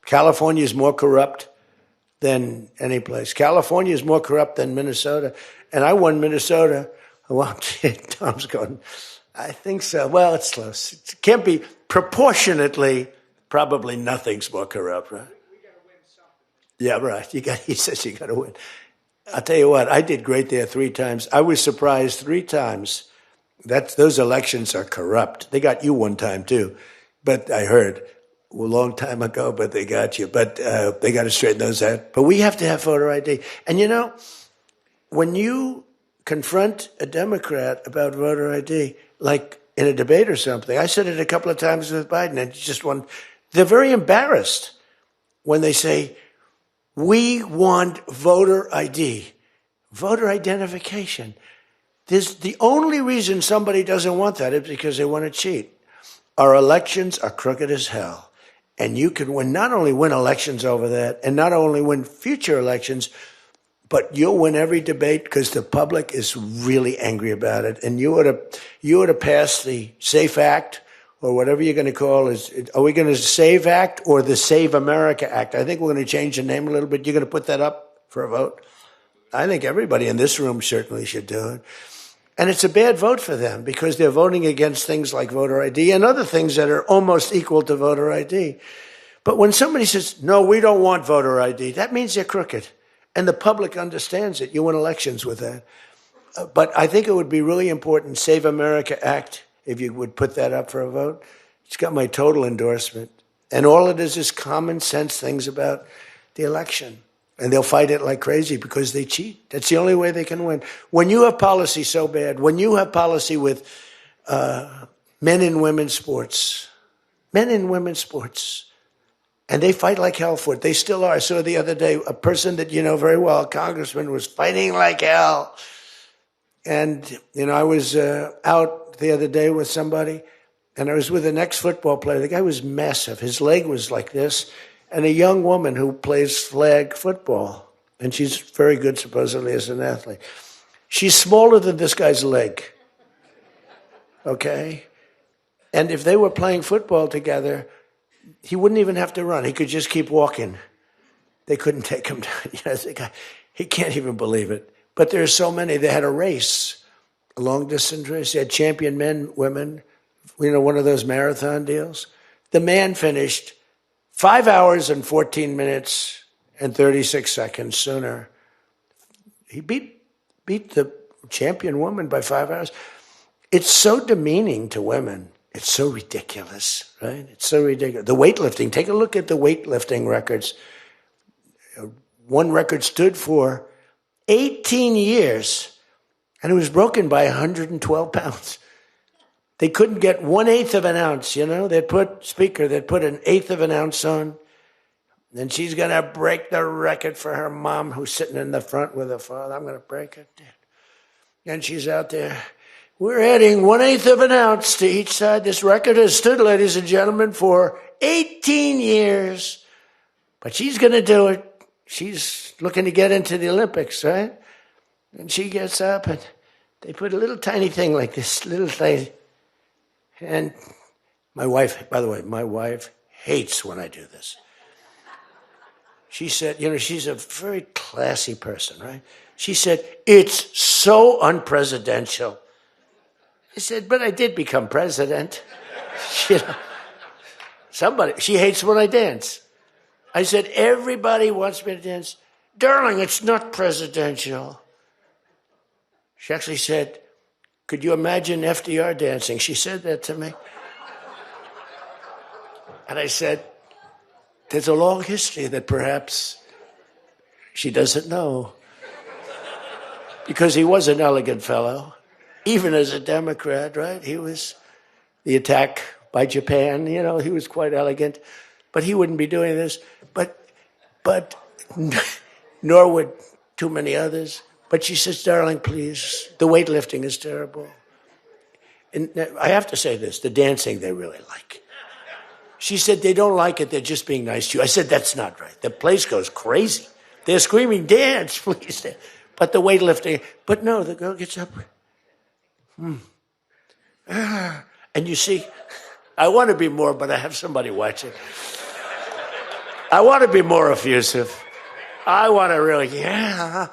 California is more corrupt than any place. California is more corrupt than Minnesota. And I won Minnesota. Well, Tom's going, I think so. Well, it's close. It can't be proportionately, probably nothing's more corrupt, right? We got to win something. Yeah, right. He says you got to win. I'll tell you what, I did great there 3 times. I was surprised 3 times. Those elections are corrupt. They got you one time too, but I heard a long time ago, but they got you. But they got to straighten those out. But we have to have voter ID. And you know, when you confront a Democrat about voter ID, like in a debate or something, I said it a couple of times with Biden, and just one. They're very embarrassed when they say, we want voter ID, voter identification. The only reason somebody doesn't want that is because they want to cheat. Our elections are crooked as hell. And you can not only win elections over that, and not only win future elections, but you'll win every debate because the public is really angry about it. And you ought to pass the SAFE Act, or whatever you're going to call it. Are we going to SAVE Act or the Save America Act? I think we're going to change the name a little bit. You're going to put that up for a vote? I think everybody in this room certainly should do it. And it's a bad vote for them because they're voting against things like voter ID and other things that are almost equal to voter ID. But when somebody says, no, we don't want voter ID, that means they're crooked. And the public understands it. You win elections with that. But I think it would be really important, Save America Act, if you would put that up for a vote. It's got my total endorsement. And all it is common sense things about the election. And they'll fight it like crazy because they cheat. That's the only way they can win. When you have policy so bad, when you have policy with men and women's sports, and they fight like hell for it. They still are. I saw the other day a person that you know very well, a congressman, was fighting like hell. And, you know, I was out the other day with somebody, and I was with an ex-football player. The guy was massive. His leg was like this. And a young woman who plays flag football, and she's very good, supposedly, as an athlete. She's smaller than this guy's leg, okay? And if they were playing football together, he wouldn't even have to run. He could just keep walking. They couldn't take him down. You know, the guy, he can't even believe it. But there are so many. They had a race, a long-distance race. They had champion men, women, you know, one of those marathon deals. The man finished 5 hours and 14 minutes and 36 seconds sooner. He beat the champion woman by 5 hours. It's so demeaning to women. It's so ridiculous, right? It's so ridiculous. The weightlifting, take a look at the weightlifting records. One record stood for 18 years, and it was broken by 112 pounds. They couldn't get 1/8 of an ounce, you know. They'd put an 1/8 of an ounce on. Then she's going to break the record for her mom who's sitting in the front with her father. I'm going to break it. And she's out there. We're adding 1/8 of an ounce to each side. This record has stood, ladies and gentlemen, for 18 years. But she's going to do it. She's looking to get into the Olympics, right? And she gets up and they put a little tiny thing like this, little thing. And my wife, by the way, my wife hates when I do this. She said, you know, she's a very classy person, right? She said, it's so unpresidential. I said, but I did become president. You know, she hates when I dance. I said, everybody wants me to dance. Darling, it's not presidential. She actually said, could you imagine FDR dancing? She said that to me. And I said, there's a long history that perhaps she doesn't know. Because he was an elegant fellow, even as a Democrat, right? He was the attack by Japan, you know, he was quite elegant. But he wouldn't be doing this. But nor would too many others. But she says, darling, please, the weightlifting is terrible. And I have to say this, the dancing they really like. She said, they don't like it, they're just being nice to you. I said, that's not right. The place goes crazy. They're screaming, dance, please. But the weightlifting, but no, the girl gets up. And you see, I want to be more, but I have somebody watching. I want to be more effusive. I want to really, yeah.